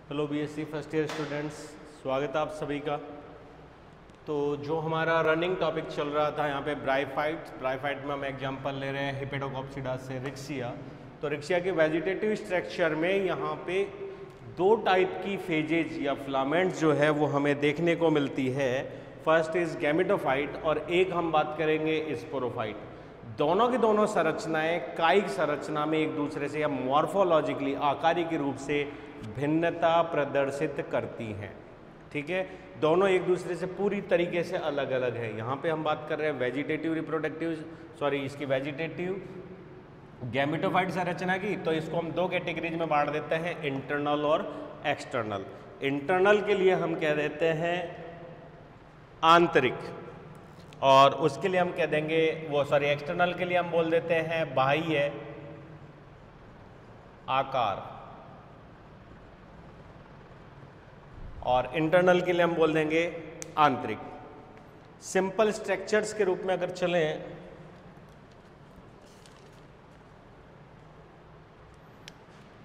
Hello BSc first year students, स्वागत है आप सभी का। तो जो हमारा रनिंग टॉपिक चल रहा था यहाँ पे ब्राइफाइट में हम एग्जांपल ले रहे हैं हिपेटोकॉप्सिडा से रिक्सिया। तो रिक्सिया के वेजिटेटिव स्ट्रक्चर में यहाँ पे दो टाइप की फेजेज या फिलामेंट्स जो है वो हमें देखने को मिलती है। फर्स्ट इज गैमेटोफाइट और एक हम बात करेंगे स्पोरोफाइट। दोनों की दोनों संरचनाएं कायिक संरचना में एक दूसरे से या मॉर्फोलॉजिकली आकारिक रूप से भिन्नता प्रदर्शित करती हैं। ठीक है, दोनों एक दूसरे से पूरी तरीके से अलग अलग है। यहाँ पे हम बात कर रहे हैं इसकी वेजिटेटिव गैमेटोफाइट संरचना की। तो इसको हम दो कैटेगरीज में बांट देते हैं, इंटरनल और एक्सटर्नल। इंटरनल के लिए हम कह देते हैं आंतरिक, और उसके लिए हम कह देंगे एक्सटर्नल के लिए हम बोल देते हैं बाह्य आकार, और इंटरनल के लिए हम बोल देंगे आंतरिक। सिंपल स्ट्रक्चर्स के रूप में अगर चलें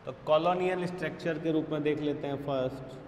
तो कॉलोनियल स्ट्रक्चर के रूप में देख लेते हैं फर्स्ट।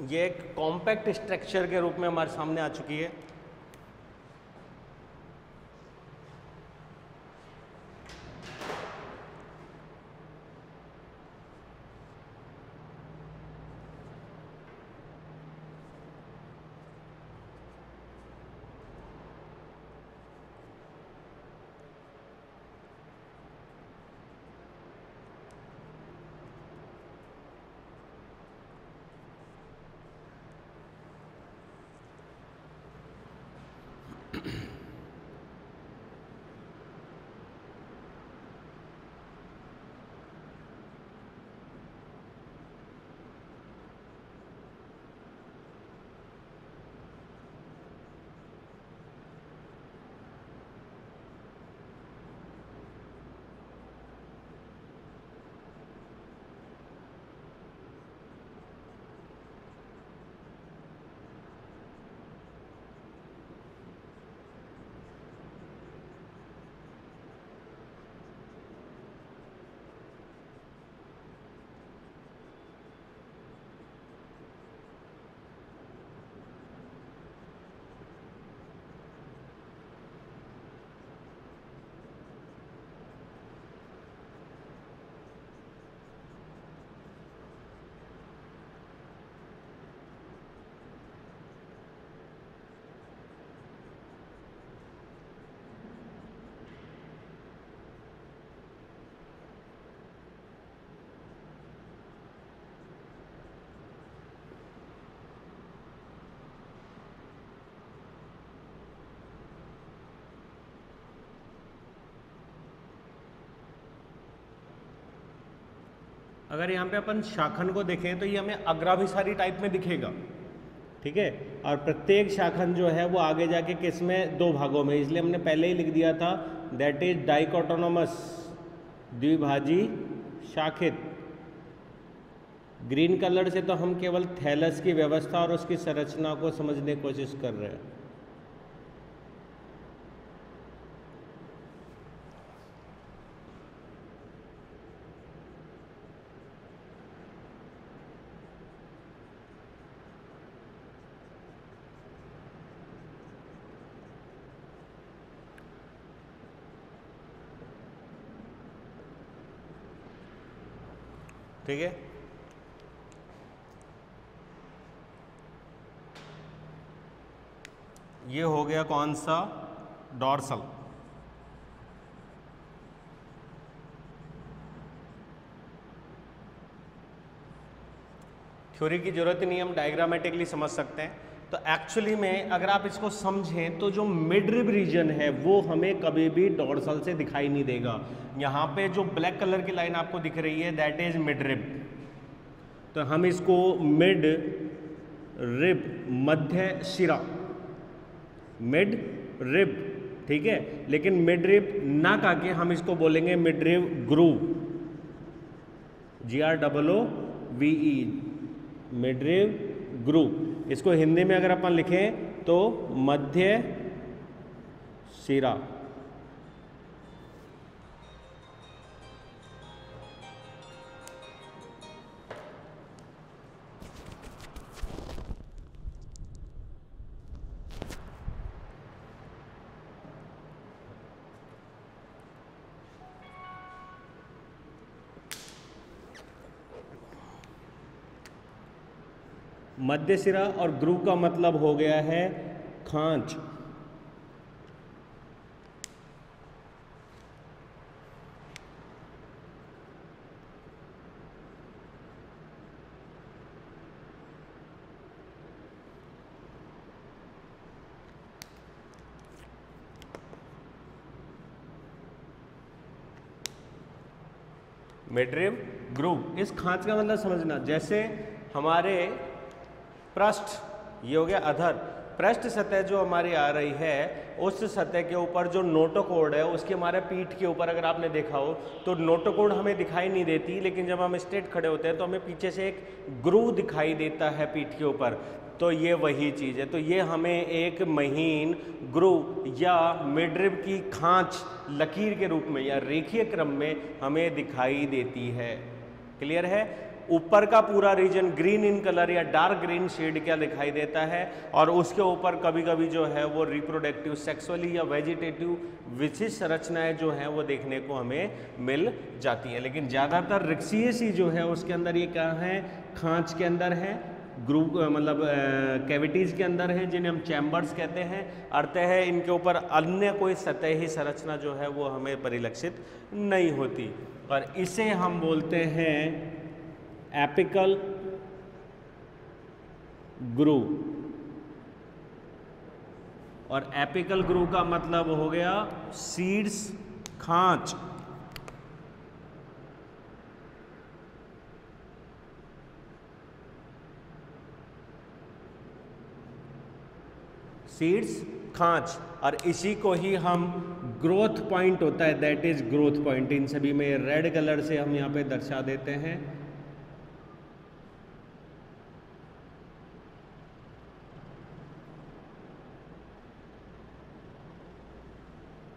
ये एक कॉम्पैक्ट स्ट्रक्चर के रूप में हमारे सामने आ चुकी है। अगर यहाँ पे अपन शाखन को देखें तो ये हमें अग्राभिसारी टाइप में दिखेगा, ठीक है। और प्रत्येक शाखन जो है वो आगे जाके किस में, दो भागों में, इसलिए हमने पहले ही लिख दिया था दैट इज डाइकोटोनोमस, द्विभाजी शाखित। ग्रीन कलर से तो हम केवल थैलस की व्यवस्था और उसकी संरचना को समझने की कोशिश कर रहे हैं। ठीक है, ये हो गया कौन सा, डॉर्सल। थ्योरी की जरूरत ही नहीं, हम डायग्रामेटिकली समझ सकते हैं। तो एक्चुअली में अगर आप इसको समझें तो जो मिडरिब रीजन है वो हमें कभी भी डॉर्सल से दिखाई नहीं देगा। यहाँ पे जो ब्लैक कलर की लाइन आपको दिख रही है दैट इज मिडरिब, तो हम इसको मिड रिब, मध्य शिरा, मिड रिब, ठीक है। लेकिन मिड रिब ना कह के हम इसको बोलेंगे mid rib groove, GROOVE, mid rib groove. इसको हिंदी में अगर अपन लिखें तो मध्य शिरा। मध्य सिरा और ग्रूव का मतलब हो गया है खांच। मिडरिब ग्रूव, इस खांच का मतलब समझना, जैसे हमारे पृष्ठ, ये हो गया अधर, पृष्ठ सतह जो हमारी आ रही है उस सतह के ऊपर जो नोटोकोड है उसके हमारे पीठ के ऊपर अगर आपने देखा हो तो नोटोकोड हमें दिखाई नहीं देती, लेकिन जब हम स्ट्रेट खड़े होते हैं तो हमें पीछे से एक ग्रूव दिखाई देता है पीठ के ऊपर। तो ये वही चीज़ है, तो ये हमें एक महीन ग्रूव या मिडरिब की खांच लकीर के रूप में या रेखीय क्रम में हमें दिखाई देती है। क्लियर है। ऊपर का पूरा रीजन ग्रीन इन कलर या डार्क ग्रीन शेड क्या दिखाई देता है, और उसके ऊपर कभी कभी जो है वो रिप्रोडक्टिव, सेक्सुअली या वेजिटेटिव विशिष्ट संरचनाएं जो हैं वो देखने को हमें मिल जाती है। लेकिन ज़्यादातर रिक्सीएसी जो है उसके अंदर ये क्या है, खांच के अंदर है, ग्रूव मतलब कैविटीज़ के अंदर है, जिन्हें हम चैम्बर्स कहते हैं। अर्थ है इनके ऊपर अन्य कोई सतही संरचना जो है वो हमें परिलक्षित नहीं होती, और इसे हम बोलते हैं एपिकल ग्रूव। और एपिकल ग्रूव का मतलब हो गया सीड्स खांच। सीड्स खांच, और इसी को ही हम ग्रोथ पॉइंट होता है दैट इज ग्रोथ पॉइंट, इन सभी में रेड कलर से हम यहाँ पे दर्शा देते हैं।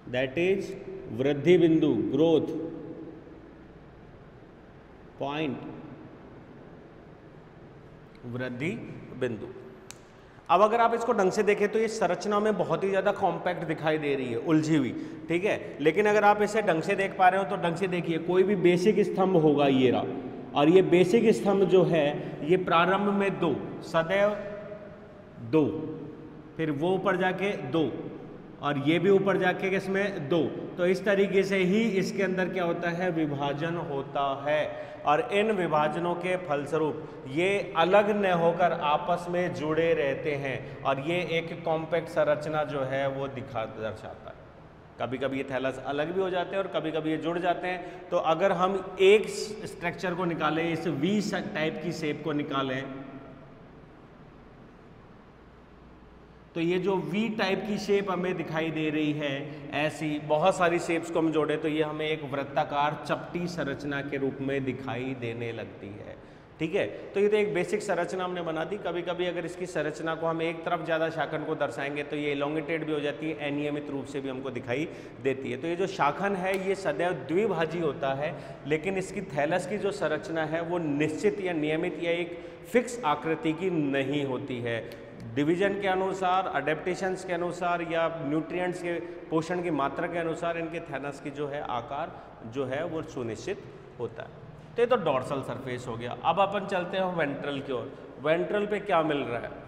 दैट इज वृद्धि बिंदु, ग्रोथ पॉइंट, वृद्धि बिंदु। अब अगर आप इसको ढंग से देखें तो ये संरचना में बहुत ही ज़्यादा कॉम्पैक्ट दिखाई दे रही है, उलझी हुई, ठीक है। लेकिन अगर आप इसे ढंग से देख पा रहे हो तो ढंग से देखिए, कोई भी बेसिक स्तंभ होगा ये रहा, और ये बेसिक स्तंभ जो है ये प्रारंभ में 2, सदैव 2, फिर वो ऊपर जाके 2, और ये भी ऊपर जाके किसमें 2। तो इस तरीके से ही इसके अंदर क्या होता है, विभाजन होता है, और इन विभाजनों के फलस्वरूप ये अलग न होकर आपस में जुड़े रहते हैं, और ये एक कॉम्पैक्ट संरचना जो है वो दर्शाता है। कभी कभी ये थैलस अलग भी हो जाते हैं और कभी कभी ये जुड़ जाते हैं। तो अगर हम एक स्ट्रक्चर को निकालें, इस वी टाइप की शेप को निकालें, तो ये जो वी टाइप की शेप हमें दिखाई दे रही है, ऐसी बहुत सारी शेप्स को हम जोड़े तो ये हमें एक वृत्ताकार चपटी संरचना के रूप में दिखाई देने लगती है। ठीक है, तो ये तो एक बेसिक संरचना हमने बना दी। कभी कभी अगर इसकी संरचना को हम एक तरफ ज़्यादा शाखन को दर्शाएंगे तो ये इलोंगेटेड भी हो जाती है, अनियमित रूप से भी हमको दिखाई देती है। तो ये जो शाखन है ये सदैव द्विभाजी होता है, लेकिन इसकी थैलस की जो संरचना है वो निश्चित या नियमित या एक फिक्स आकृति की नहीं होती है। डिवीजन के अनुसार, अडेप्टेशंस के अनुसार या न्यूट्रिएंट्स के पोषण की मात्रा के अनुसार इनके थैलस की जो है आकार जो है वो सुनिश्चित होता है। तो ये तो डॉर्सल सरफेस हो गया। अब अपन चलते हैं वेंट्रल की ओर। वेंट्रल पे क्या मिल रहा है?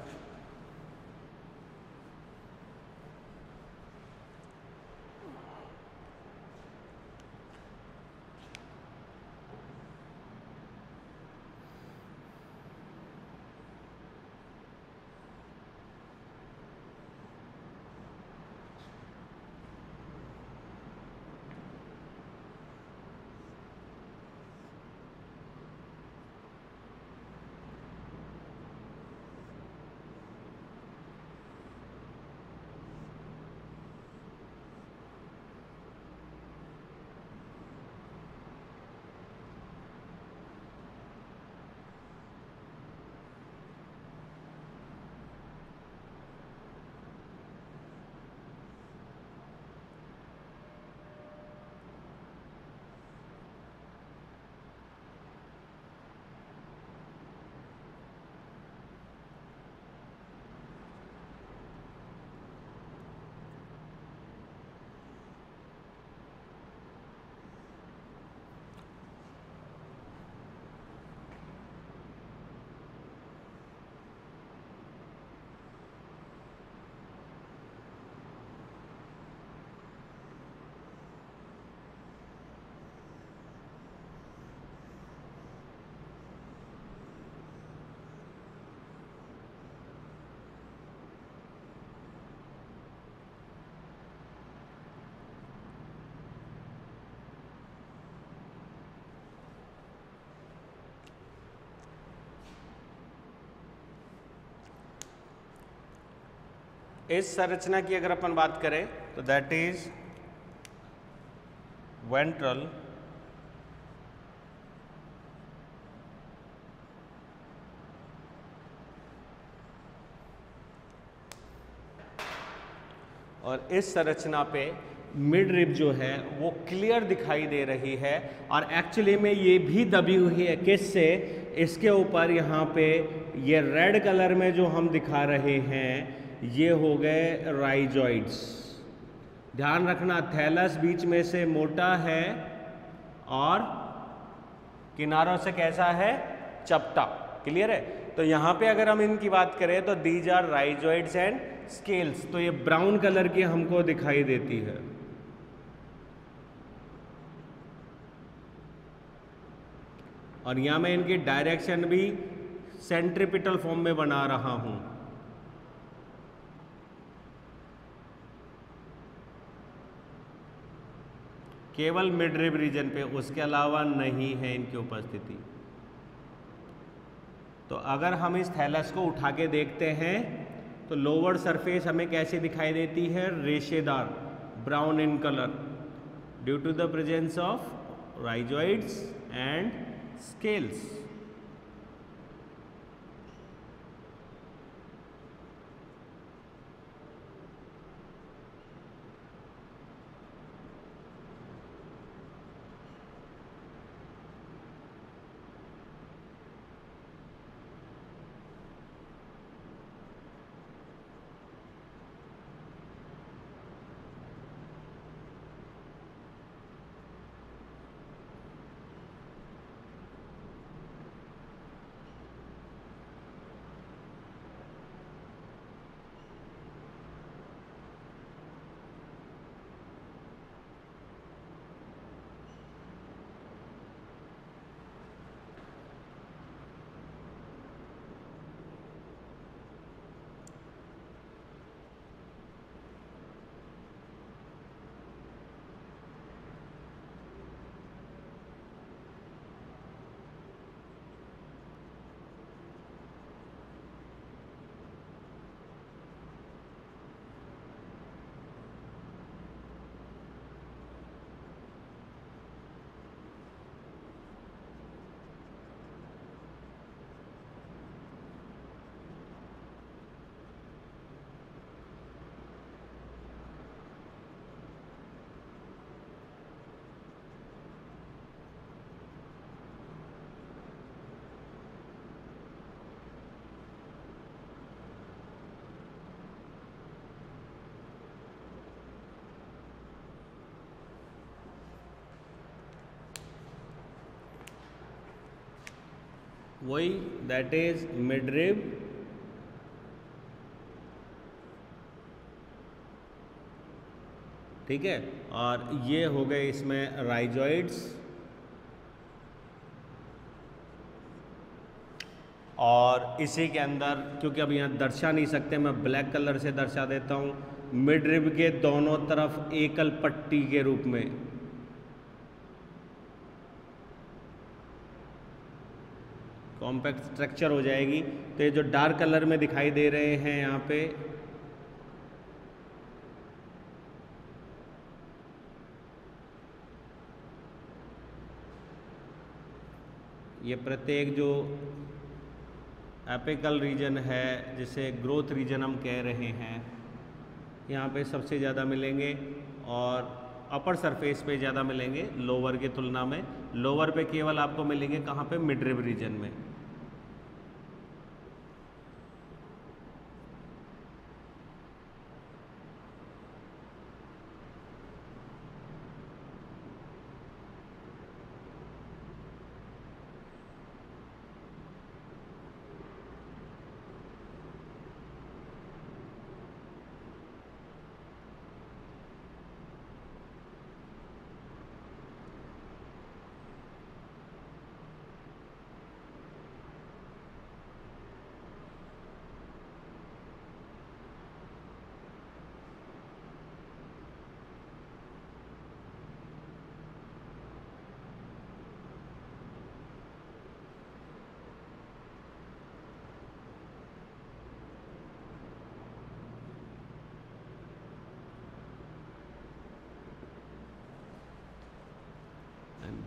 इस संरचना की अगर अपन बात करें तो दैट इज वेंट्रल और इस संरचना पे मिड रिब जो है वो क्लियर दिखाई दे रही है और एक्चुअली में ये भी दबी हुई है किससे? इसके ऊपर यहाँ पे ये रेड कलर में जो हम दिखा रहे हैं ये हो गए राइजॉइड्स। ध्यान रखना थैलस बीच में से मोटा है और किनारों से कैसा है? चपटा। क्लियर है? तो यहाँ पे अगर हम इनकी बात करें तो these are rhizoids and scales. तो ये ब्राउन कलर की हमको दिखाई देती है। और यहाँ मैं इनकी डायरेक्शन भी सेंट्रीपिटल फॉर्म में बना रहा हूं। केवल मिड रिब रीजन पे, उसके अलावा नहीं है इनकी उपस्थिति। तो अगर हम इस थैलस को उठा के देखते हैं तो लोअर सरफेस हमें कैसी दिखाई देती है? रेशेदार, brown in colour, due to the presence of rhizoids and scales. वही दैट इज मिडरिब ठीक है। और ये हो गए इसमें राइजॉइड्स, और इसी के अंदर क्योंकि अब यहाँ दर्शा नहीं सकते, मैं ब्लैक कलर से दर्शा देता हूँ, मिड रिब के दोनों तरफ एकल पट्टी के रूप में कॉम्पैक्ट स्ट्रक्चर हो जाएगी। तो ये जो डार्क कलर में दिखाई दे रहे हैं यहाँ पे, ये प्रत्येक जो एपिकल रीजन है जिसे ग्रोथ रीजन हम कह रहे हैं, यहाँ पे सबसे ज़्यादा मिलेंगे और अपर सरफेस पे ज़्यादा मिलेंगे लोअर की तुलना में। लोअर पे केवल आपको मिलेंगे कहाँ पे, मिड रिब रीजन में।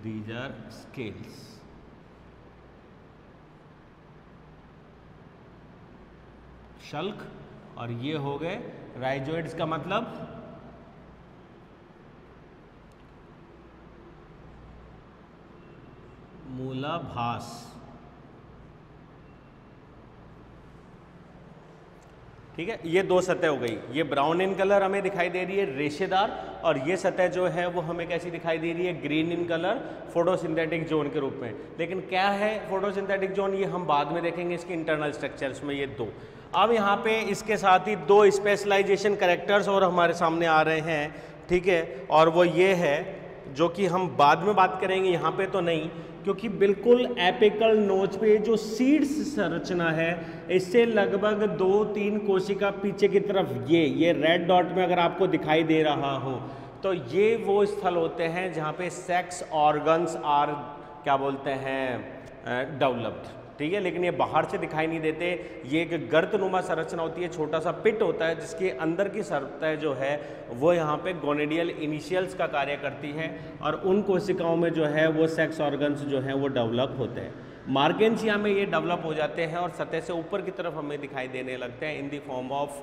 These are scales. शल्क, और ये हो गए राइजोइड्स का मतलब मूलाभास। ठीक है, ये दो सतह हो गई। ये ब्राउन इन कलर हमें दिखाई दे रही है रेशेदार, और ये सतह जो है वो हमें कैसी दिखाई दे रही है, green in colour photosynthetic zone के रूप में। लेकिन क्या है फोटोसिंथेटिक जोन, ये हम बाद में देखेंगे इसके इंटरनल स्ट्रक्चर्स में। ये दो, अब यहाँ पे इसके साथ ही दो स्पेशलाइजेशन कैरेक्टर्स और हमारे सामने आ रहे हैं। ठीक है, और वो ये है जो कि हम बाद में बात करेंगे, यहाँ पे तो नहीं, क्योंकि बिल्कुल एपिकल नोच पे जो सीड्स संरचना है, इससे लगभग 2-3 कोशिका पीछे की तरफ ये रेड डॉट में अगर आपको दिखाई दे रहा हो, तो ये वो स्थल होते हैं जहाँ पे सेक्स ऑर्गन्स आर क्या बोलते हैं डेवलप्ड। ठीक है, लेकिन ये बाहर से दिखाई नहीं देते। ये एक गर्तनुमा संरचना होती है, छोटा सा पिट होता है जिसके अंदर की सतह जो है वो यहाँ पे गोनेडियल इनिशियल्स का कार्य करती है, और उन कोशिकाओं में जो है वो सेक्स ऑर्गन्स जो हैं वो डेवलप होते हैं। मार्केंसिया में ये डेवलप हो जाते हैं और सतह से ऊपर की तरफ हमें दिखाई देने लगते हैं in the form of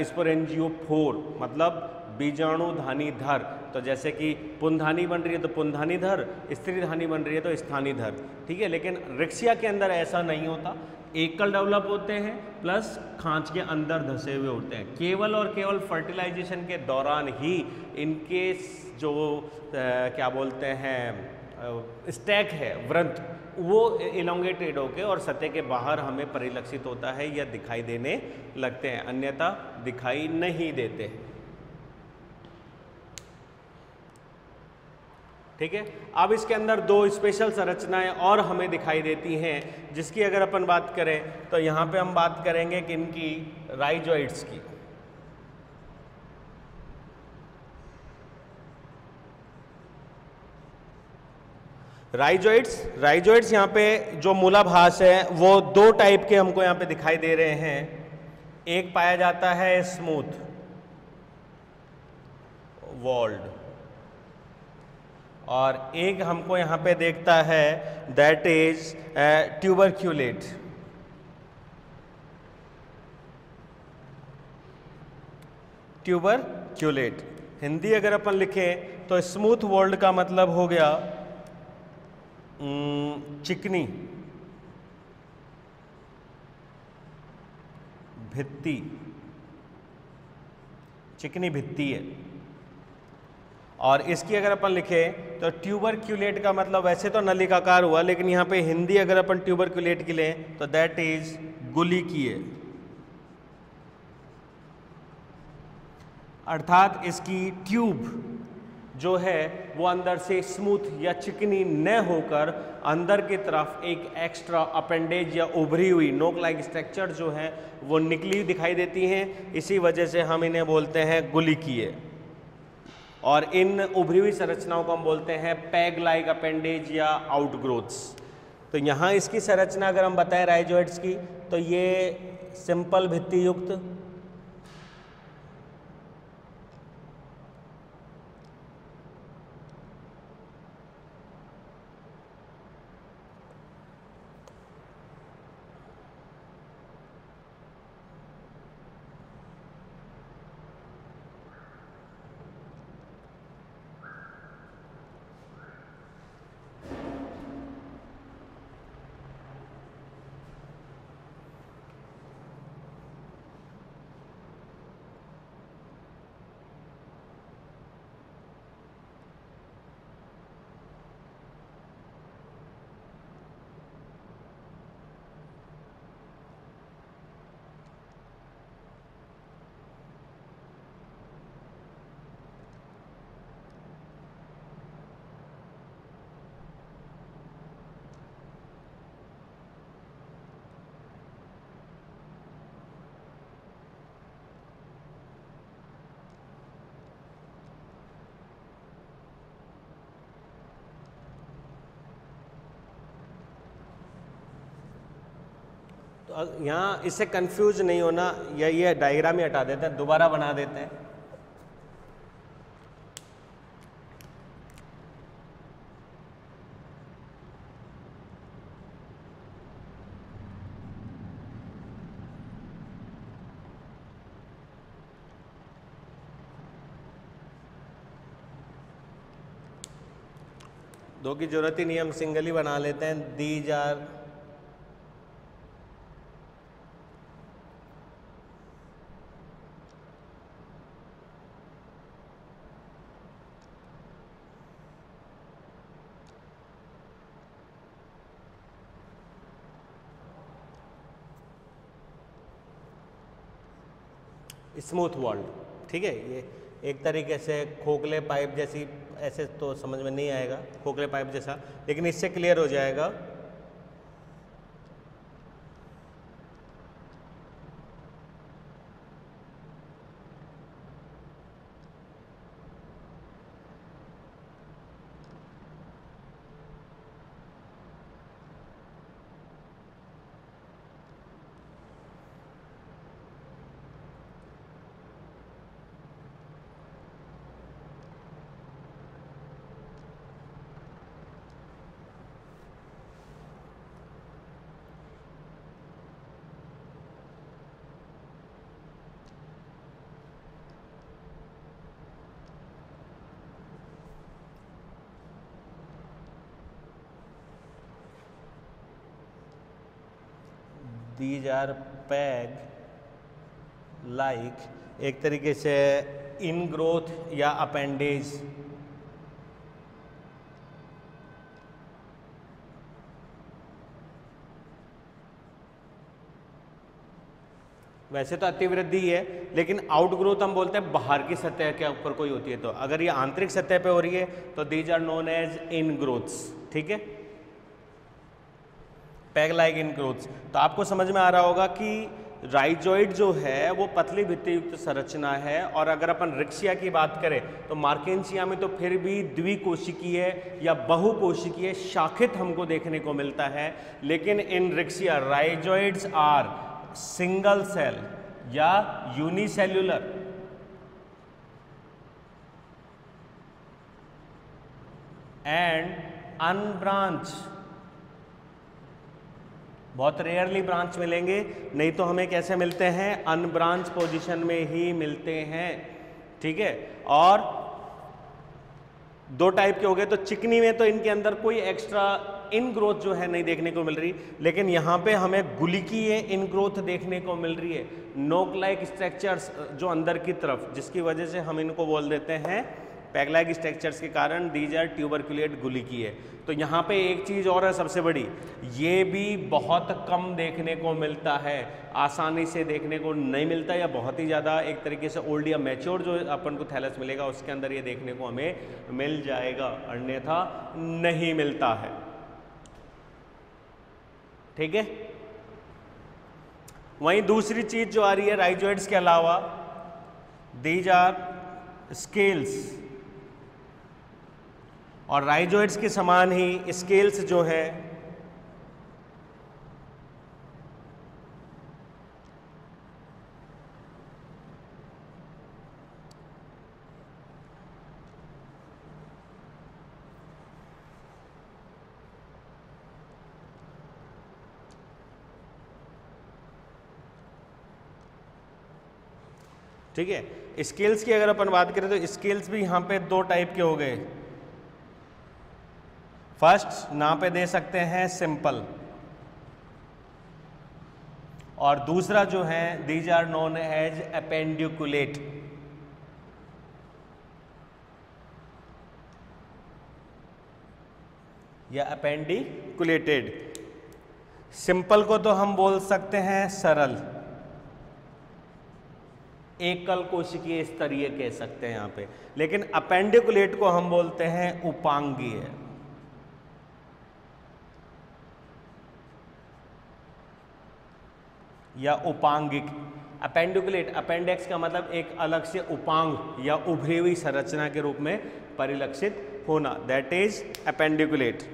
sporangiophore, मतलब बीजाणुधानीधर। तो जैसे कि पुंधानी बन रही है तो पुंधानीधर, स्त्रीधानी बन रही है तो स्थानीधर। ठीक है, लेकिन रिक्सिया के अंदर ऐसा नहीं होता, एकल डेवलप होते हैं प्लस खांच के अंदर धसे हुए होते हैं। केवल और केवल फर्टिलाइजेशन के दौरान ही इनके जो क्या बोलते हैं स्टैक है, वृंत, वो इलोंगेटेड होके और सतह के बाहर हमें परिलक्षित होता है या दिखाई देने लगते हैं, अन्यथा दिखाई नहीं देते। ठीक है, अब इसके अंदर दो स्पेशल संरचनाएं और हमें दिखाई देती हैं, जिसकी अगर अपन बात करें तो यहाँ पे हम बात करेंगे कि इनकी राइजोइड्स की। राइजोइड्स यहाँ पे जो मूलाभास है वो दो टाइप के हमको यहाँ पे दिखाई दे रहे हैं। एक पाया जाता है स्मूथ वॉल्ड, और एक हमको यहाँ पे देखता है दैट इज ट्यूबरक्यूलेट। ट्यूबरक्यूलेट हिंदी अगर अपन लिखें तो स्मूथ वॉल्ड का मतलब हो गया चिकनी भित्ति, चिकनी भित्ति है। और इसकी अगर अपन लिखें तो ट्यूबरक्यूलेट का मतलब वैसे तो नलिकाकार हुआ, लेकिन यहाँ पे हिंदी अगर अपन ट्यूबरक्यूलेट की लें तो दैट इज गुलिकीय, अर्थात इसकी ट्यूब जो है वो अंदर से स्मूथ या चिकनी न होकर अंदर की तरफ एक एक्स्ट्रा अपेंडेज या उभरी हुई नोक लाइक स्ट्रक्चर जो है वो निकली दिखाई देती हैं। इसी वजह से हम इन्हें बोलते हैं गुलिकीय, और इन उभरी हुई संरचनाओं को हम बोलते हैं पैग लाइक अपेंडेज या आउटग्रोथ्स। तो यहाँ इसकी संरचना अगर हम बताएं राइजोइड्स की, तो ये सिंपल भित्ति युक्त यहाँ इससे कंफ्यूज नहीं होना, या ये डायग्राम ही हटा देते हैं, दोबारा बना देते हैं। दो की जरूरत ही नहीं, हम सिंगल ही बना लेते हैं। दीज आर स्मूथ वॉल्ड, ठीक है। ये एक तरीके से खोखले पाइप जैसी, ऐसे तो समझ में नहीं आएगा खोखले पाइप जैसा, लेकिन इससे क्लियर हो जाएगा। दीज आर पैग लाइक, एक तरीके से इनग्रोथ या अपेंडेज। वैसे तो अतिवृद्धि है, लेकिन आउटग्रोथ हम बोलते हैं बाहर की सतह के ऊपर कोई होती है। तो अगर ये आंतरिक सतह पे हो रही है तो दीज आर नोन एज इनग्रोथ्स, ठीक है, पैग लाइक इनग्रोथ्स। तो आपको समझ में आ रहा होगा कि राइजोइड जो है वो पतली भित्ति युक्त संरचना है, और अगर अपन रिक्सिया की बात करें तो मार्केंसिया में तो फिर भी द्विकोशिकीय या बहुकोशिकीय शाखित हमको देखने को मिलता है, लेकिन इन Riccia rhizoids are single cell या यूनिसेल्युलर। एंड अनब्रांच, बहुत रेयरली ब्रांच मिलेंगे, नहीं तो हमें कैसे मिलते हैं, अनब्रांच पोजीशन में ही मिलते हैं, ठीक है। और दो टाइप के हो गए, तो चिकनी में तो इनके अंदर कोई एक्स्ट्रा इनग्रोथ जो है नहीं देखने को मिल रही, लेकिन यहाँ पे हमें गुलिकीय इनग्रोथ देखने को मिल रही है, नोक लाइक स्ट्रक्चर्स जो अंदर की तरफ, जिसकी वजह से हम इनको बोल देते हैं पैग स्ट्रक्चर्स के कारण दीज आर ट्यूबरकुलेट गुलिकी है। तो यहाँ पे एक चीज़ और है सबसे बड़ी, ये भी बहुत कम देखने को मिलता है, आसानी से देखने को नहीं मिलता, या बहुत ही ज़्यादा एक तरीके से ओल्ड या मैच्योर जो अपन को थैलस मिलेगा उसके अंदर ये देखने को हमें मिल जाएगा, अन्यथा नहीं मिलता है। ठीक है। वहीं दूसरी चीज जो आ रही है राइजोइड्स के अलावा, दीज आर स्केल्स, और राइजोइड्स के समान ही स्केल्स जो है ठीक है। स्केल्स की अगर अपन बात करें तो स्केल्स भी यहाँ पे दो टाइप के हो गए। फर्स्ट नाम पे दे सकते हैं सिंपल, और दूसरा जो है these are known as appendiculate. या अपेंडिकुलेटेड। सिंपल को तो हम बोल सकते हैं सरल, एकल कोशिकीय स्तरीय कह सकते हैं यहाँ पे, लेकिन अपेंडिकुलेट को हम बोलते हैं उपांगीय। या उपांगिक। अपेंडिकुलेट, अपेंडिक्स का मतलब एक अलग से उपांग या उभरी हुई संरचना के रूप में परिलक्षित होना, दैट इज अपेंडिकुलेट।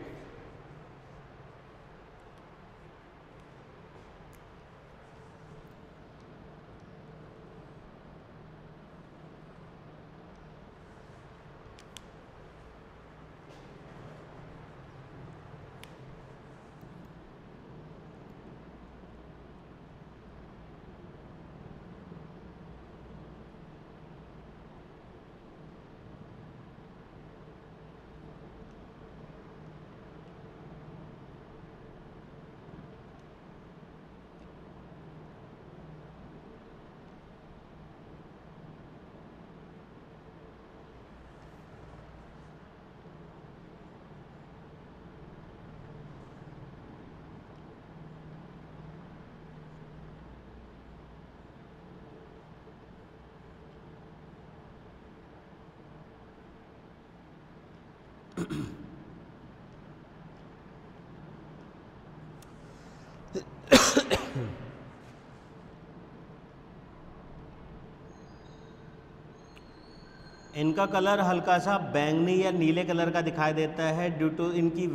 इनका कलर हल्का सा बैंगनी या नीले कलर का दिखाई देता है ड्यू टू इनकी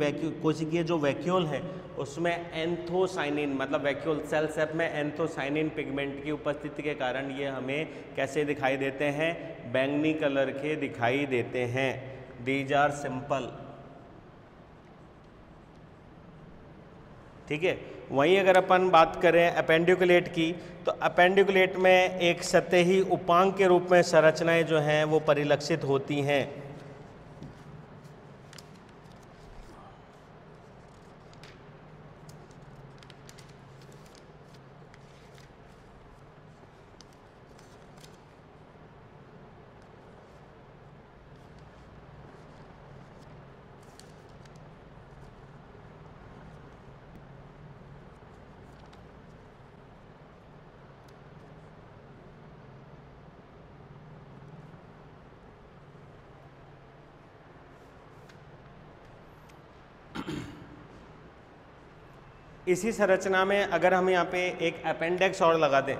कोशिकीय जो वैक्यूल है उसमें एंथोसाइनिन, मतलब वैक्यूल सेल सेप में एंथोसाइनिन पिगमेंट की उपस्थिति के कारण ये हमें कैसे दिखाई देते हैं, बैंगनी कलर के दिखाई देते हैं। These are simple. ठीक है। वहीं अगर अपन बात करें अपेंडिकुलेट की, तो अपेंडिकुलेट में एक सतही उपांग के रूप में संरचनाएं जो हैं वो परिलक्षित होती हैं। इसी संरचना में अगर हम यहाँ पे एक अपेंडिक्स और लगा दें,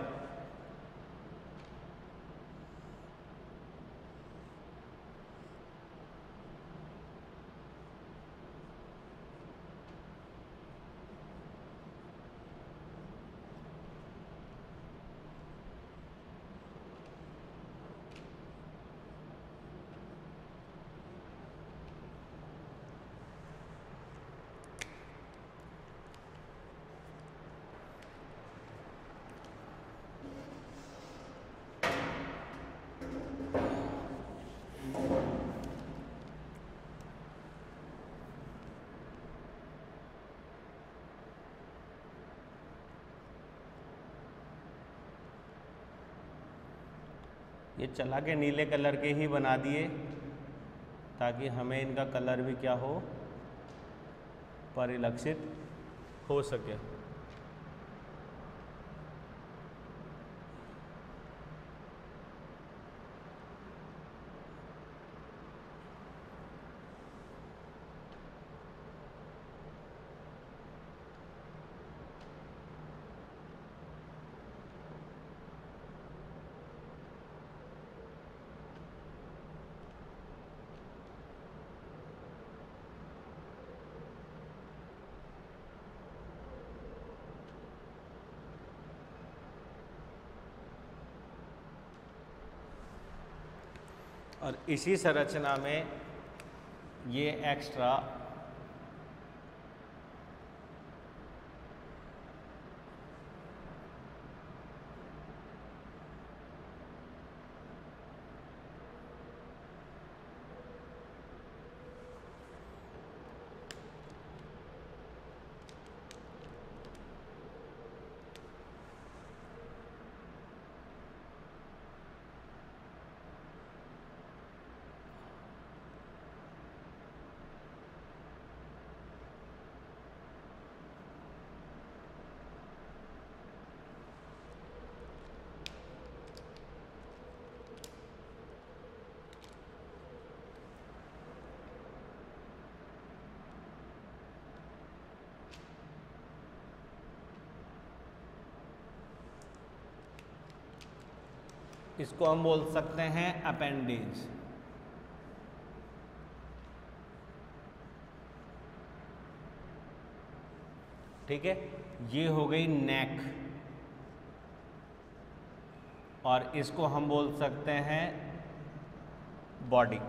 ये चला के नीले कलर के ही बना दिए, ताकि हमें इनका कलर भी क्या हो, परिलक्षित हो सके। और इसी संरचना में ये एक्स्ट्रा इसको हम बोल सकते हैं अपेंडेज। ठीक है, ये हो गई नेक और इसको हम बोल सकते हैं बॉडी।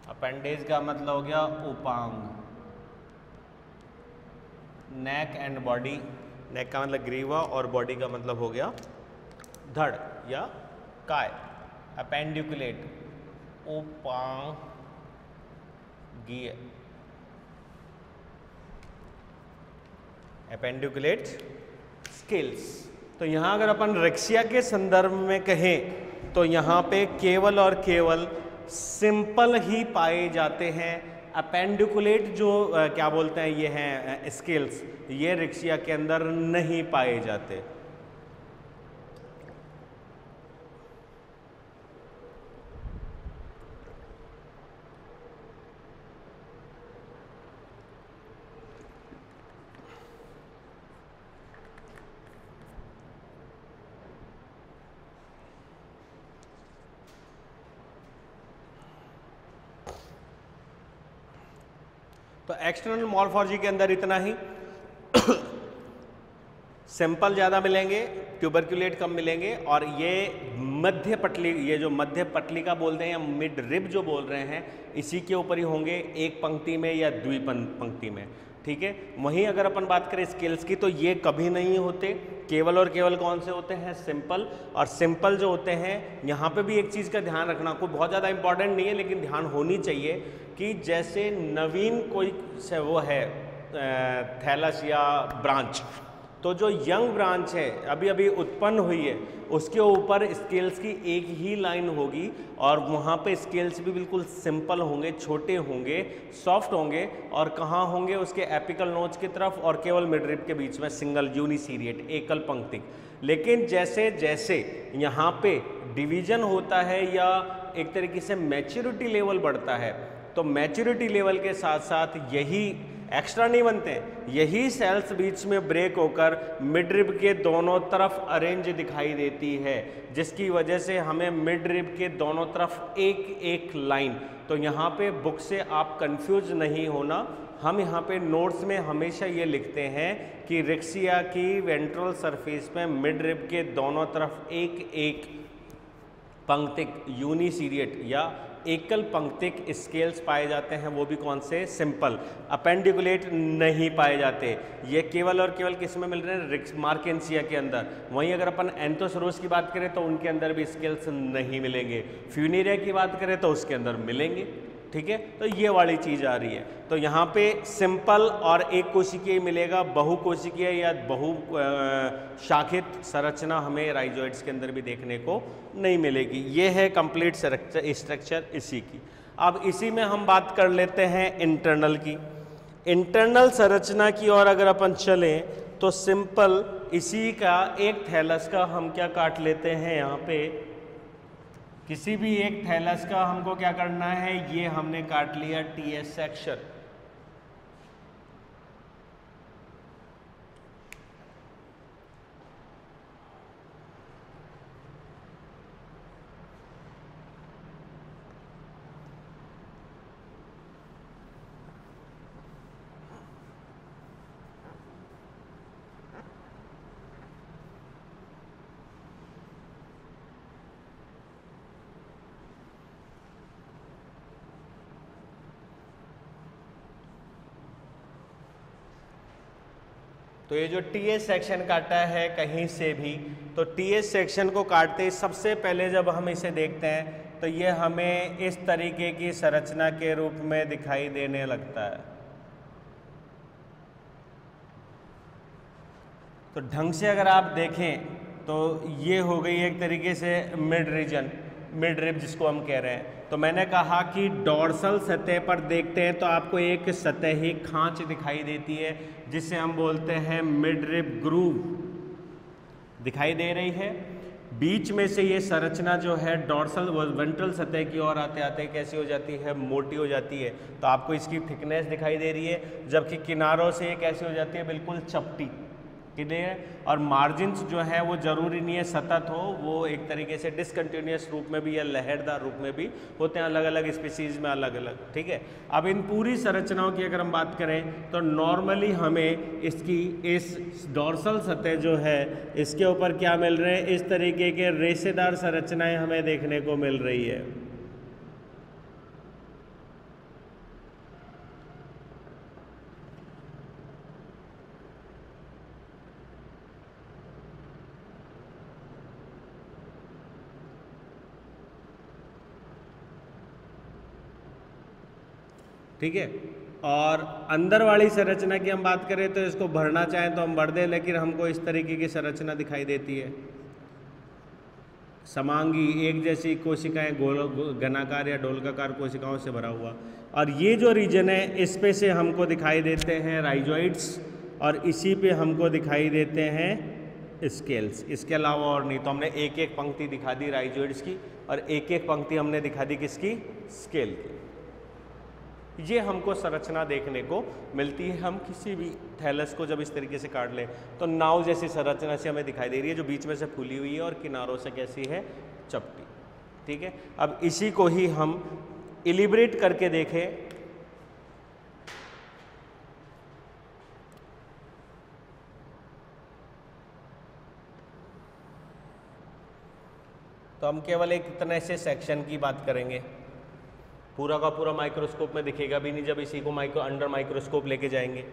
अपेंडेज का मतलब हो गया उपांग, नेक एंड बॉडी। नेक का मतलब ग्रीवा और बॉडी का मतलब हो गया धड़ या काय। अपेंडिकुलेट उपांगीय, अपेंडिकुलेट स्केल्स। तो यहाँ अगर अपन रेक्सिया के संदर्भ में कहें तो यहाँ पे केवल और केवल सिंपल ही पाए जाते हैं। अपेंडिकुलेट जो क्या बोलते हैं ये हैं स्केल्स, ये रेक्सिया के अंदर नहीं पाए जाते। तो एक्सटर्नल मॉर्फोलॉजी के अंदर इतना ही। सिंपल ज़्यादा मिलेंगे, ट्यूबरक्यूलेट कम मिलेंगे, और ये मध्य पटली, ये जो मध्य पटली का बोलते हैं या मिड रिब जो बोल रहे हैं, इसी के ऊपर ही होंगे, एक पंक्ति में या द्विपंक्ति में। ठीक है, वहीं अगर अपन बात करें स्केल्स की तो ये कभी नहीं होते, केवल और केवल कौन से होते हैं, सिंपल। और सिंपल जो होते हैं, यहाँ पे भी एक चीज़ का ध्यान रखना, कोई बहुत ज़्यादा इंपॉर्टेंट नहीं है लेकिन ध्यान होनी चाहिए कि जैसे नवीन कोई से वो है थैलस या ब्रांच, तो जो यंग ब्रांच है अभी अभी उत्पन्न हुई है, उसके ऊपर स्केल्स की एक ही लाइन होगी और वहाँ पे स्केल्स भी बिल्कुल सिंपल होंगे, छोटे होंगे, सॉफ्ट होंगे, और कहाँ होंगे, उसके एपिकल नोच की तरफ और केवल मिडरिब के बीच में सिंगल यूनिसीरिएट, एकल पंक्ति। लेकिन जैसे जैसे यहाँ पे डिवीजन होता है या एक तरीके से मैच्योरिटी लेवल बढ़ता है, तो मैच्योरिटी लेवल के साथ साथ यही एक्स्ट्रा नहीं बनते, यही सेल्स बीच में ब्रेक होकर मिडरिब के दोनों तरफ अरेंज दिखाई देती है, जिसकी वजह से हमें मिडरिब के दोनों तरफ एक एक लाइन। तो यहाँ पे बुक से आप कंफ्यूज नहीं होना, हम यहाँ पे नोट्स में हमेशा ये लिखते हैं कि रेक्सिया की वेंट्रल सरफेस में मिडरिब के दोनों तरफ एक एक पंक्तिक यूनिसीरिएट या एकल पंक्तिक स्केल्स पाए जाते हैं, वो भी कौन से, सिंपल। अपेंडिकुलेट नहीं पाए जाते, ये केवल और केवल किस में मिल रहे हैं, मार्केंसिया के अंदर। वहीं अगर अपन एंथोसोरस की बात करें तो उनके अंदर भी स्केल्स नहीं मिलेंगे। फ्यूनेरिया की बात करें तो उसके अंदर मिलेंगे। ठीक है, तो ये वाली चीज आ रही है। तो यहाँ पे सिंपल और एक कोशिकीय मिलेगा, बहुकोशिकीय या बहु शाखित संरचना हमें राइजोइड्स के अंदर भी देखने को नहीं मिलेगी। ये है कंप्लीट स्ट्रक्चर इसी की। अब इसी में हम बात कर लेते हैं इंटरनल की। इंटरनल संरचना की ओर अगर अपन चलें तो सिंपल इसी का एक थैलस का हम क्या काट लेते हैं, यहाँ पे किसी भी एक थैलस का हमको क्या करना है, ये हमने काट लिया टीएस सेक्शन। तो ये जो टीएस सेक्शन काटा है कहीं से भी, तो टीएस सेक्शन को काटते ही सबसे पहले जब हम इसे देखते हैं तो ये हमें इस तरीके की संरचना के रूप में दिखाई देने लगता है। तो ढंग से अगर आप देखें तो ये हो गई एक तरीके से मिड रीजन, मिड रिब जिसको हम कह रहे हैं। तो मैंने कहा कि डॉर्सल सतह पर देखते हैं तो आपको एक सतही खांच दिखाई देती है जिसे हम बोलते हैं मिड रिब ग्रूव दिखाई दे रही है। बीच में से ये संरचना जो है डॉर्सल वेंट्रल सतह की ओर आते आते कैसी हो जाती है, मोटी हो जाती है। तो आपको इसकी थिकनेस दिखाई दे रही है, जबकि किनारों से ये कैसी हो जाती है, बिल्कुल चपटी। क्लियर। और मार्जिन्स जो है वो जरूरी नहीं है सतत हो, वो एक तरीके से डिसकंटिन्यूअस रूप में भी या लहरदार रूप में भी होते हैं, अलग अलग स्पीसीज में अलग अलग। ठीक है। अब इन पूरी संरचनाओं की अगर हम बात करें तो नॉर्मली हमें इसकी इस डॉर्सल सतह जो है इसके ऊपर क्या मिल रहे हैं, इस तरीके के रेशेदार संरचनाएं हमें देखने को मिल रही है। ठीक है। और अंदर वाली संरचना की हम बात करें तो इसको भरना चाहें तो हम भर दें, लेकिन हमको इस तरीके की संरचना दिखाई देती है। समांगी एक जैसी कोशिकाएं गोल घनाकार या डोलकाकार कोशिकाओं से भरा हुआ। और ये जो रीजन है इस पे से हमको दिखाई देते हैं राइजोइड्स और इसी पे हमको दिखाई देते हैं स्केल्स। इसके अलावा और नहीं। तो हमने एक एक पंक्ति दिखा दी राइजोइड्स की और एक एक पंक्ति हमने दिखा दी किसकी, स्केल की। ये हमको संरचना देखने को मिलती है। हम किसी भी थैलस को जब इस तरीके से काट लें तो नाव जैसी संरचना से हमें दिखाई दे रही है, जो बीच में से फूली हुई है और किनारों से कैसी है, चपटी। ठीक है। अब इसी को ही हम इलिब्रेट करके देखें तो हम केवल एक इतने से सेक्शन की बात करेंगे, पूरा का पूरा माइक्रोस्कोप में दिखेगा भी नहीं जब इसी को अंडर माइक्रोस्कोप लेके जाएंगे।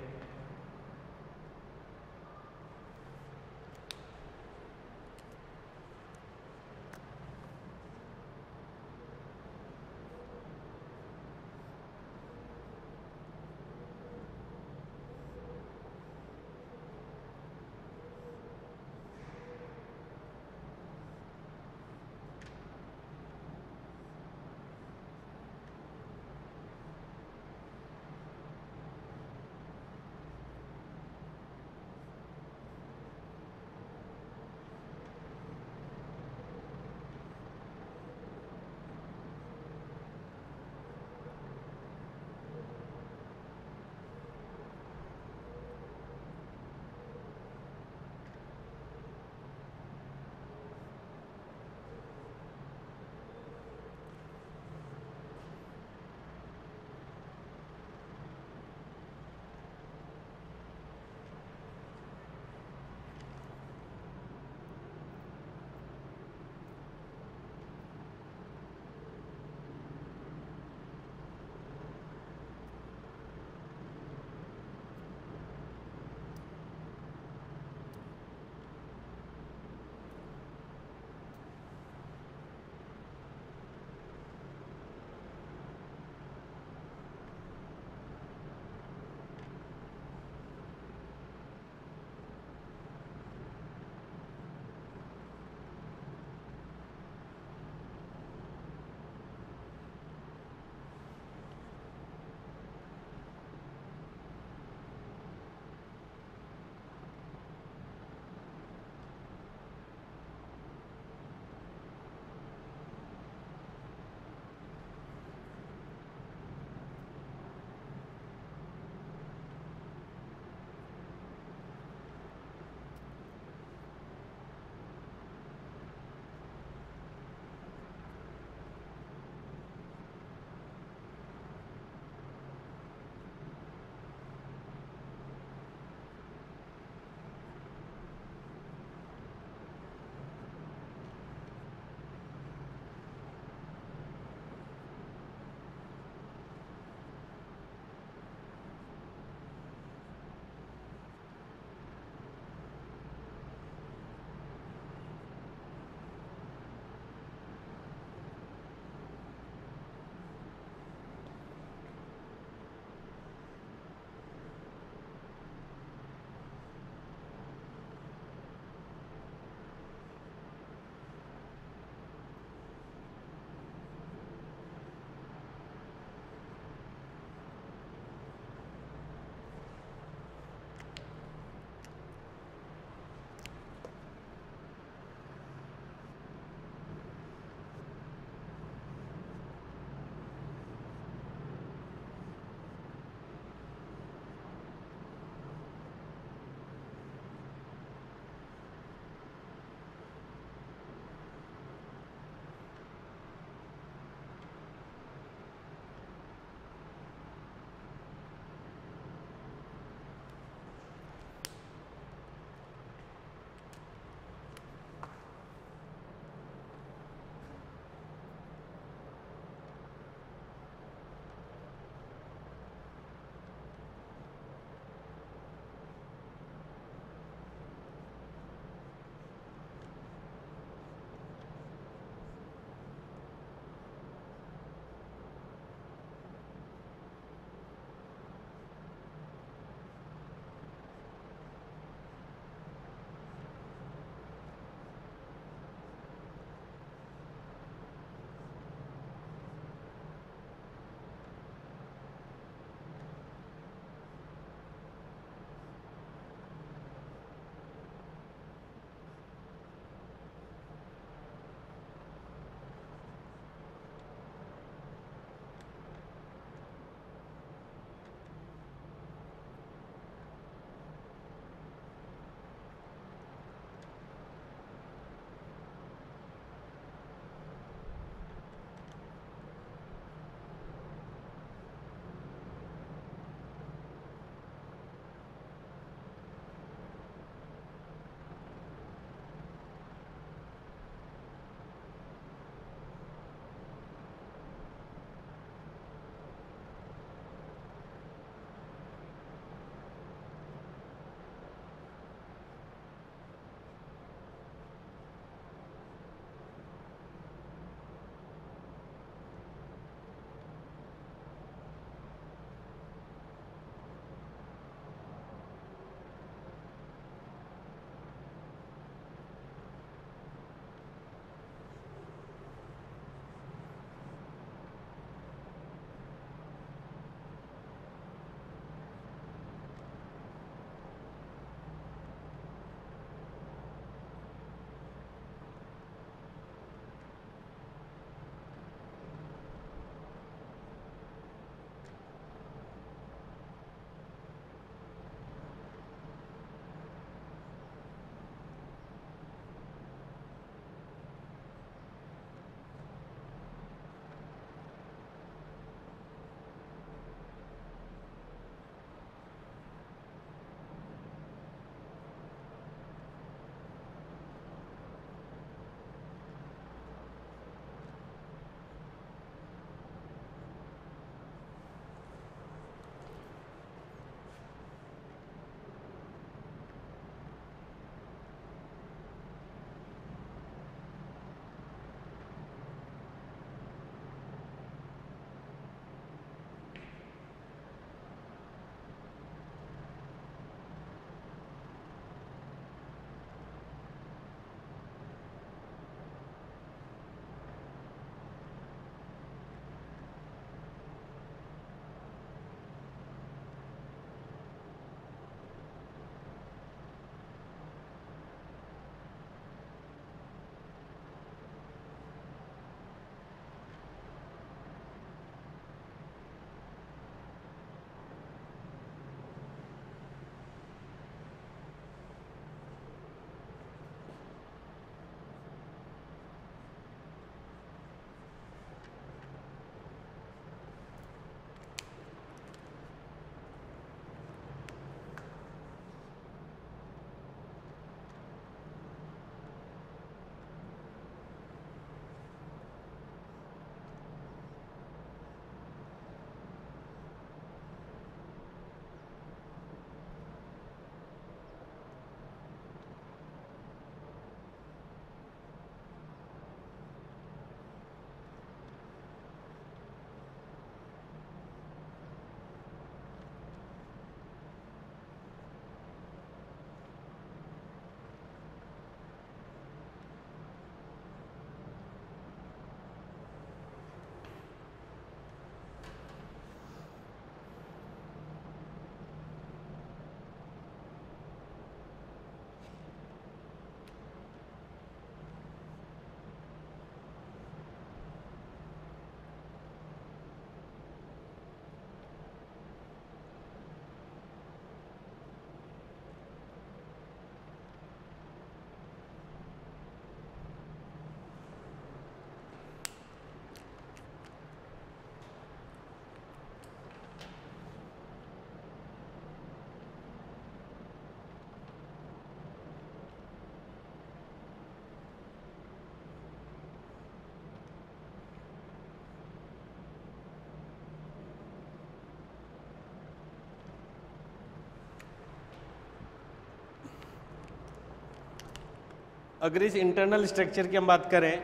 अगर इस इंटरनल स्ट्रक्चर की हम बात करें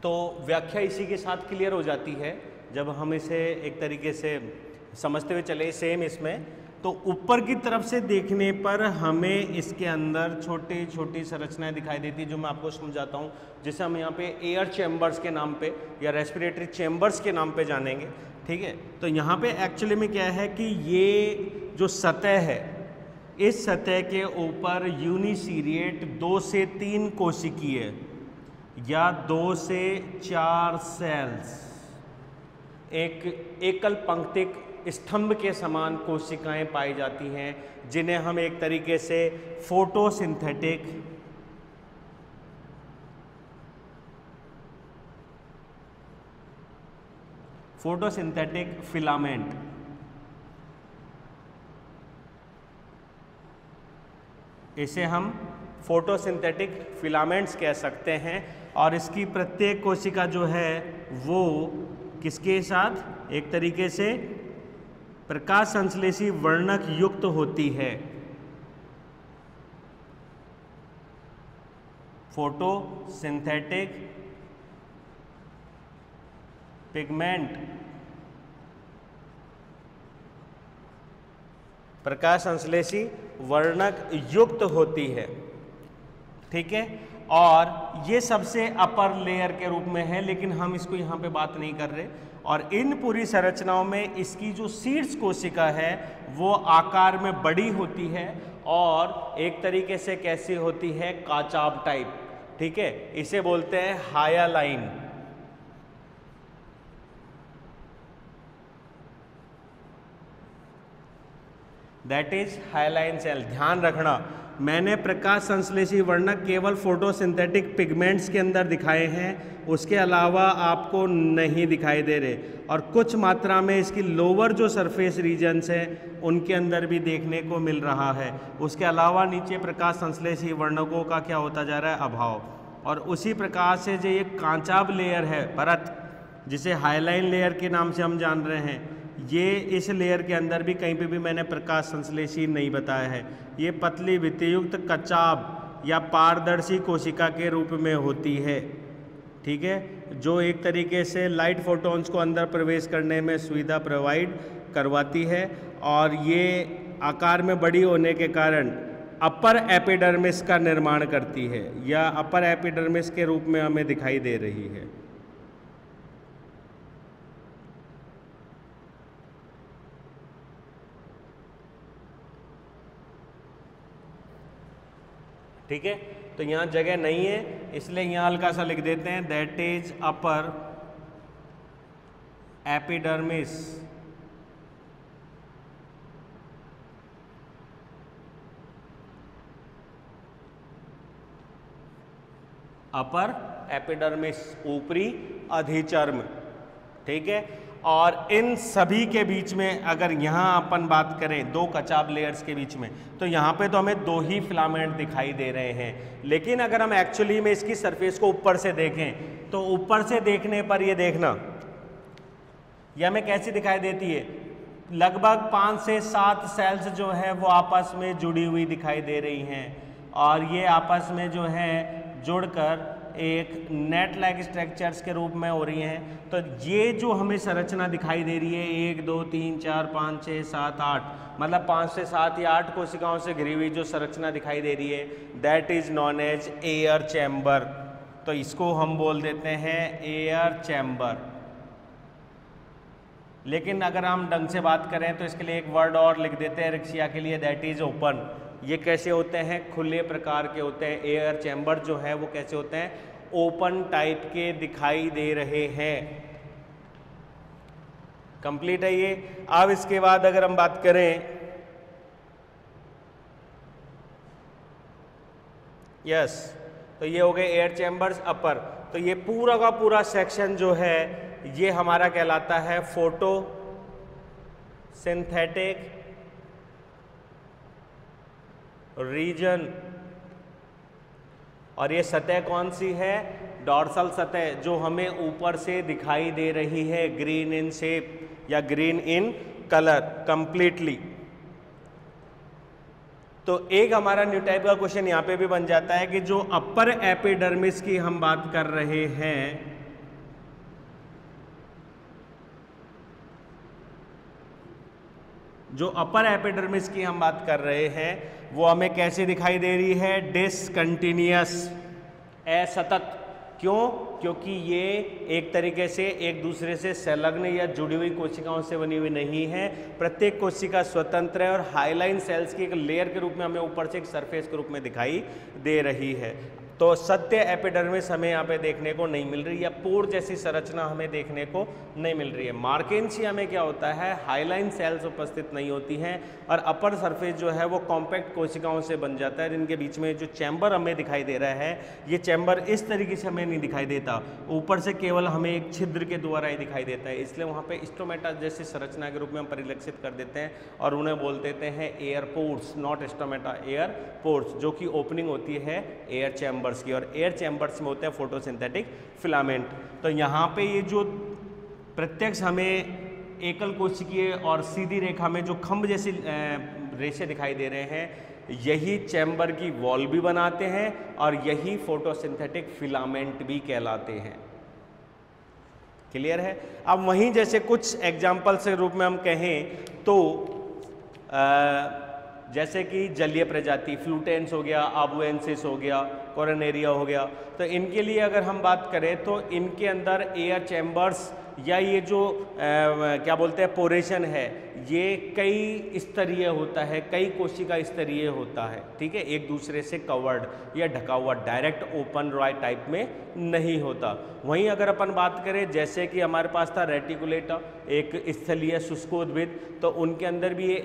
तो व्याख्या इसी के साथ क्लियर हो जाती है जब हम इसे एक तरीके से समझते हुए चले। सेम इसमें तो ऊपर की तरफ से देखने पर हमें इसके अंदर छोटी छोटी संरचनाएं दिखाई देती है, जो मैं आपको समझाता हूँ, जिसे हम यहाँ पे एयर चैम्बर्स के नाम पे या रेस्पिरेटरी चैम्बर्स के नाम पे जानेंगे। ठीक है, तो यहाँ पे एक्चुअली में क्या है कि ये जो सतह है, इस सतह के ऊपर यूनिसीरिएट 2 से 3 कोशिकीय या 2 से 4 सेल्स, एक एकल पंक्तिक स्तंभ के समान कोशिकाएं पाई जाती हैं, जिन्हें हम एक तरीके से फोटोसिंथेटिक फिलामेंट, इसे हम फोटोसिंथेटिक फिलामेंट्स कह सकते हैं। और इसकी प्रत्येक कोशिका जो है वो किसके साथ एक तरीके से प्रकाश संश्लेषी वर्णक युक्त होती है। फोटोसिंथेटिक पिगमेंट प्रकाश संश्लेषी वर्णक युक्त होती है। ठीक है, और ये सबसे अपर लेयर के रूप में है, लेकिन हम इसको यहाँ पे बात नहीं कर रहे। और इन पूरी संरचनाओं में इसकी जो शीर्ष कोशिका है वो आकार में बड़ी होती है और एक तरीके से कैसी होती है, काचाब टाइप। ठीक है, इसे बोलते हैं hyaline. That is hyaline cell. ध्यान रखना, मैंने प्रकाश संश्लेषी वर्णक केवल फोटोसिंथेटिक पिगमेंट्स के अंदर दिखाए हैं, उसके अलावा आपको नहीं दिखाई दे रहे। और कुछ मात्रा में इसकी लोअर जो सरफेस रीजन्स हैं उनके अंदर भी देखने को मिल रहा है। उसके अलावा नीचे प्रकाश संश्लेषी वर्णकों का क्या होता जा रहा है, अभाव। और उसी प्रकार से जो ये कांचाब लेयर है, परत, जिसे हाइलाइन लेयर के नाम से हम जान रहे हैं, ये इस लेयर के अंदर भी कहीं पे भी मैंने प्रकाश संश्लेषी नहीं बताया है। ये पतली भित्तियुक्त कचाब या पारदर्शी कोशिका के रूप में होती है। ठीक है, जो एक तरीके से लाइट फोटॉन्स को अंदर प्रवेश करने में सुविधा प्रोवाइड करवाती है। और ये आकार में बड़ी होने के कारण अपर एपिडर्मिस का निर्माण करती है, या अपर एपिडर्मिस के रूप में हमें दिखाई दे रही है। ठीक है, तो यहाँ जगह नहीं है इसलिए यहाँ हल्का सा लिख देते हैं, that is upper epidermis. Upper epidermis, ऊपरी अधिचर्म। ठीक है, और इन सभी के बीच में अगर यहाँ अपन बात करें दो कचाब लेयर्स के बीच में, तो यहाँ पे तो हमें दो ही फिलामेंट दिखाई दे रहे हैं। लेकिन अगर हम एक्चुअली में इसकी सरफेस को ऊपर से देखें तो ऊपर से देखने पर ये देखना, यह हमें कैसी दिखाई देती है, लगभग 5 से 7 सेल्स जो है वो आपस में जुड़ी हुई दिखाई दे रही हैं। और ये आपस में जो है जुड़कर एक नेट लाइक स्ट्रक्चर्स के रूप में हो रही हैं। तो ये जो हमें संरचना दिखाई दे रही है 1 2 3 4 5 6 7 8, मतलब 5 से 7 या 8 कोशिकाओं से घिरी हुई जो संरचना दिखाई दे रही है, that is known as air chamber. तो इसको हम बोल देते हैं एयर चैम्बर। लेकिन अगर हम ढंग से बात करें तो इसके लिए एक वर्ड और लिख देते हैं रिक्शिया के लिए, दैट इज ओपन। ये कैसे होते हैं, खुले प्रकार के होते हैं। एयर चैम्बर जो है वो कैसे होते हैं, ओपन टाइप के दिखाई दे रहे हैं। कंप्लीट है ये। अब इसके बाद अगर हम बात करें, यस, तो ये हो गए एयर चैम्बर्स अपर। तो ये पूरा का पूरा सेक्शन जो है ये हमारा कहलाता है फोटो सिंथेटिक रीजन। और ये सतह कौन सी है, डॉर्सल सतह, जो हमें ऊपर से दिखाई दे रही है, ग्रीन इन शेप या ग्रीन इन कलर कंप्लीटली। तो एक हमारा न्यू टाइप का क्वेश्चन यहां पे भी बन जाता है कि जो अपर एपिडर्मिस की हम बात कर रहे हैं, जो अपर एपिडर्मिस की हम बात कर रहे हैं वो हमें कैसे दिखाई दे रही है? डिसकंटिन्यूअस, असतत। क्यों? क्योंकि ये एक तरीके से एक दूसरे से संलग्न या जुड़ी हुई कोशिकाओं से बनी हुई नहीं है। प्रत्येक कोशिका स्वतंत्र है और हाइलाइन सेल्स की एक लेयर के रूप में हमें ऊपर से एक सरफेस के रूप में दिखाई दे रही है। तो सत्य एपिडर्मिस हमें यहाँ पे देखने को नहीं मिल रही, या पोर जैसी संरचना हमें देखने को नहीं मिल रही है। मार्केंशिया में क्या होता है? हाइलाइन सेल्स उपस्थित नहीं होती हैं और अपर सरफेस जो है वो कॉम्पैक्ट कोशिकाओं से बन जाता है, जिनके बीच में जो चैम्बर हमें दिखाई दे रहा है, ये चैम्बर इस तरीके से हमें नहीं दिखाई देता, ऊपर से केवल हमें एक छिद्र के द्वारा ही दिखाई देता है। इसलिए वहाँ पे स्टोमेटा जैसी संरचना के रूप में हम परिलक्षित कर देते हैं और उन्हें बोल देते हैं air pores, not stomata, air pores, जो कि ओपनिंग होती है एयर चैम्बर की, और एयर चैम्बर्स में होते हैं फोटोसिंथेटिक फिलामेंट। तो यहाँ पे ये जो प्रत्यक्ष हमें एकल कोशिकीय और सीधी रेखा में जो खंभ जैसी रेशे दिखाई दे रहे हैं, यही चैम्बर की वॉल भी बनाते हैं और यही फोटोसिंथेटिक फिलामेंट भी कहलाते हैं। क्लियर है? अब वहीं जैसे कुछ एग्जाम्पल के रूप में हम कहें तो जैसे कि जलीय प्रजाति, फ्लूटेंस हो गया, आबुएंसिस हो गया, कोरोनेरिया हो गया, तो इनके लिए अगर हम बात करें तो इनके अंदर एयर चैम्बर्स या ये जो क्या बोलते हैं पोरेशन है, ये कई स्तरीय होता है, कई कोशिका स्तरीय होता है। ठीक है, एक दूसरे से कवर्ड या ढका हुआ, डायरेक्ट ओपन रॉय टाइप में नहीं होता। वहीं अगर अपन बात करें जैसे कि हमारे पास था रेटिकुलेटा, एक स्थलीय शुष्कोद्भिद, तो उनके अंदर भी ये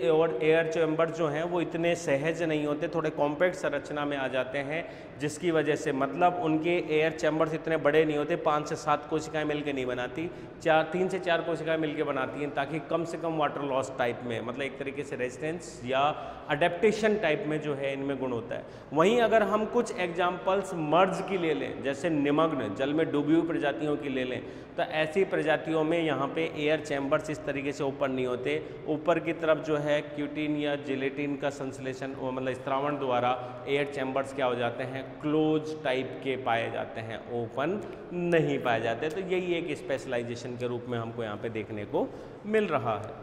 एयर चैम्बर जो हैं वो इतने सहज नहीं होते, थोड़े कॉम्पैक्ट संरचना में आ जाते हैं, जिसकी वजह से मतलब उनके एयर चैम्बर्स इतने बड़े नहीं होते, 5 से 7 कोशिकाएं मिलकर नहीं बनाती, 3 से 4 कोशिकाएं मिलकर बनाती हैं, ताकि कम से कम वाटर लॉस टाइप में, मतलब एक तरीके से रेजिस्टेंस या अडेप्टेशन टाइप में जो है इनमें गुण होता है। वहीं अगर हम कुछ एग्जाम्पल्स मर्ज की ले लें, जैसे निमग्न जल में डूबी हुई प्रजातियों की ले लें, तो ऐसी प्रजातियों में यहाँ पे एयर चैम्बर्स इस तरीके से ओपन नहीं होते। ऊपर की तरफ जो है क्यूटिन या जिलेटिन का संश्लेषण, मतलब स्त्रावण द्वारा एयर चैम्बर्स क्या हो जाते हैं? क्लोज टाइप के पाए जाते हैं, ओपन नहीं पाए जाते। तो यही एक स्पेशलाइजेशन के रूप में हमको यहाँ पे देखने को मिल रहा है।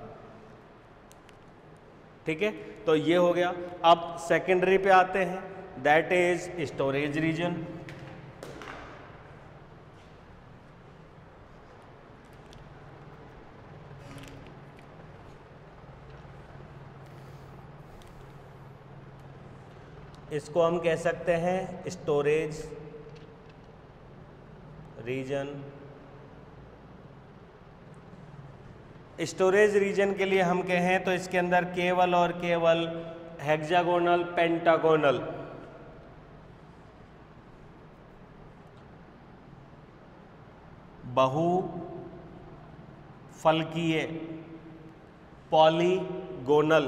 ठीक है, तो ये हो गया। अब सेकेंडरी पे आते हैं, दैट इज स्टोरेज रीजन। इसको हम कह सकते हैं स्टोरेज रीजन। स्टोरेज रीजन के लिए हम कहें तो इसके अंदर केवल और केवल हेक्सागोनल, पेंटागोनल, बहुफलकीय, पॉलीगोनल,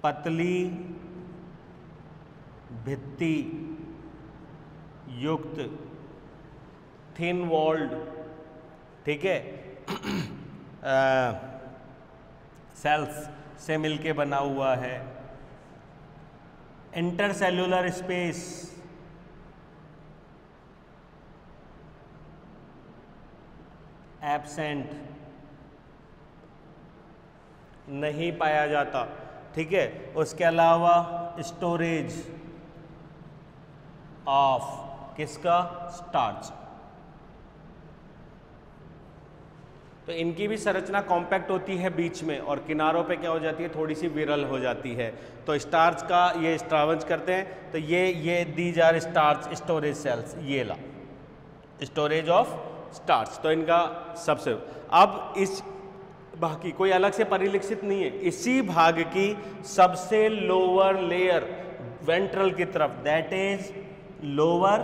पतली भित्ति युक्त, थिन वॉल्ड, ठीक है, सेल्स से मिलके बना हुआ है। इंटरसेल्युलर स्पेस, एब्सेंट, नहीं पाया जाता। ठीक है, उसके अलावा स्टोरेज ऑफ किसका? स्टार्च। तो इनकी भी संरचना कॉम्पैक्ट होती है बीच में, और किनारों पे क्या हो जाती है? थोड़ी सी विरल हो जाती है। तो स्टार्च का ये स्ट्रावंज करते हैं, तो ये these are starch storage cells, ये ला स्टोरेज ऑफ स्टार्च। तो इनका सबसे, अब इस भाग की कोई अलग से परिलक्षित नहीं है, इसी भाग की सबसे लोअर लेयर वेंट्रल की तरफ, दैट इज लोअर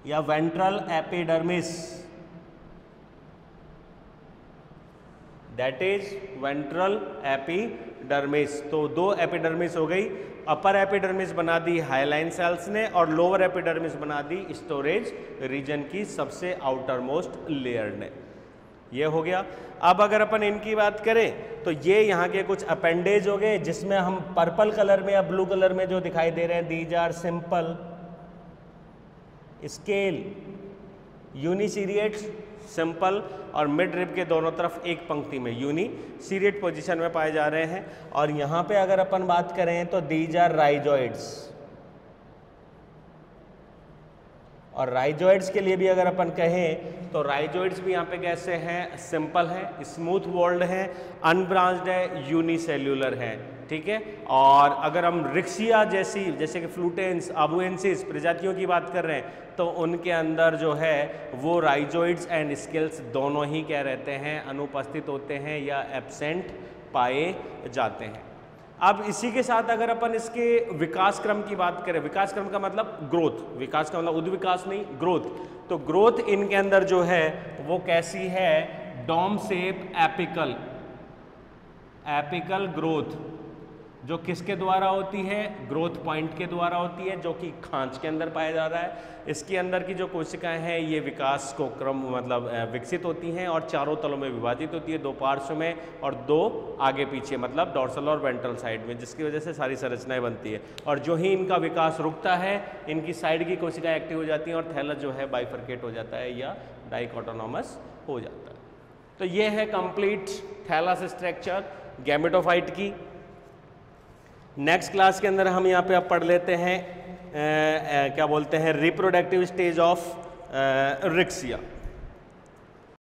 या ventral epidermis, that is ventral epidermis. तो 2 एपिडर्मिस हो गई, अपर एपिडर्मिस बना दी हाइलाइन सेल्स ने और लोअर एपिडर्मिस बना दी स्टोरेज रीजन की सबसे आउटर मोस्ट लेयर ने। ये हो गया। अब अगर अपन इनकी बात करें तो ये यहाँ के कुछ अपेंडेज हो गए, जिसमें हम पर्पल कलर में या ब्लू कलर में जो दिखाई दे रहे हैं, these are simple scale uniseriates, simple और मिड रिब के दोनों तरफ एक पंक्ति में यूनिसीरिएट पोजीशन में पाए जा रहे हैं। और यहाँ पे अगर अपन बात करें तो दीज आर राइजॉइड्स, और राइजॉइड्स के लिए भी अगर अपन कहें तो राइजॉइड्स भी यहाँ पे कैसे हैं, सिंपल हैं, स्मूथ वॉल्ड हैं, अनब्रांच्ड है, यूनिसेल्यूलर है, ठीक है। और अगर हम रिक्सिया जैसे कि फ्लूटेंस, अबुएंसिस प्रजातियों की बात कर रहे हैं तो उनके अंदर जो है वो राइजॉइड्स एंड स्केल्स दोनों ही क्या रहते हैं, अनुपस्थित होते हैं या एब्सेंट पाए जाते हैं। अब इसी के साथ अगर अपन इसके विकास क्रम की बात करें, विकास क्रम का मतलब ग्रोथ, विकास का मतलब उद्विकास नहीं, ग्रोथ, तो ग्रोथ इनके अंदर जो है वो कैसी है, डोम शेप एपिकल ग्रोथ, जो किसके द्वारा होती है, ग्रोथ पॉइंट के द्वारा होती है, जो कि खांच के अंदर पाया जा रहा है। इसके अंदर की जो कोशिकाएं हैं ये विकास को क्रम मतलब विकसित होती हैं और चारों तलों में विभाजित होती है, दो पार्श्व में और दो आगे पीछे मतलब डॉर्सल और वेंट्रल साइड में, जिसकी वजह से सारी संरचनाएं बनती है। और जो ही इनका विकास रुकता है इनकी साइड की कोशिकाएं एक्टिव हो जाती हैं और थैलस जो है बाइफरकेट हो जाता है या डाइकोटोनोमस हो जाता है। तो ये है कंप्लीट थैलस स्ट्रक्चर गैमेटोफाइट की। नेक्स्ट क्लास के अंदर हम यहाँ पे अब पढ़ लेते हैं क्या बोलते हैं, रिप्रोडक्टिव स्टेज ऑफ रिक्सिया।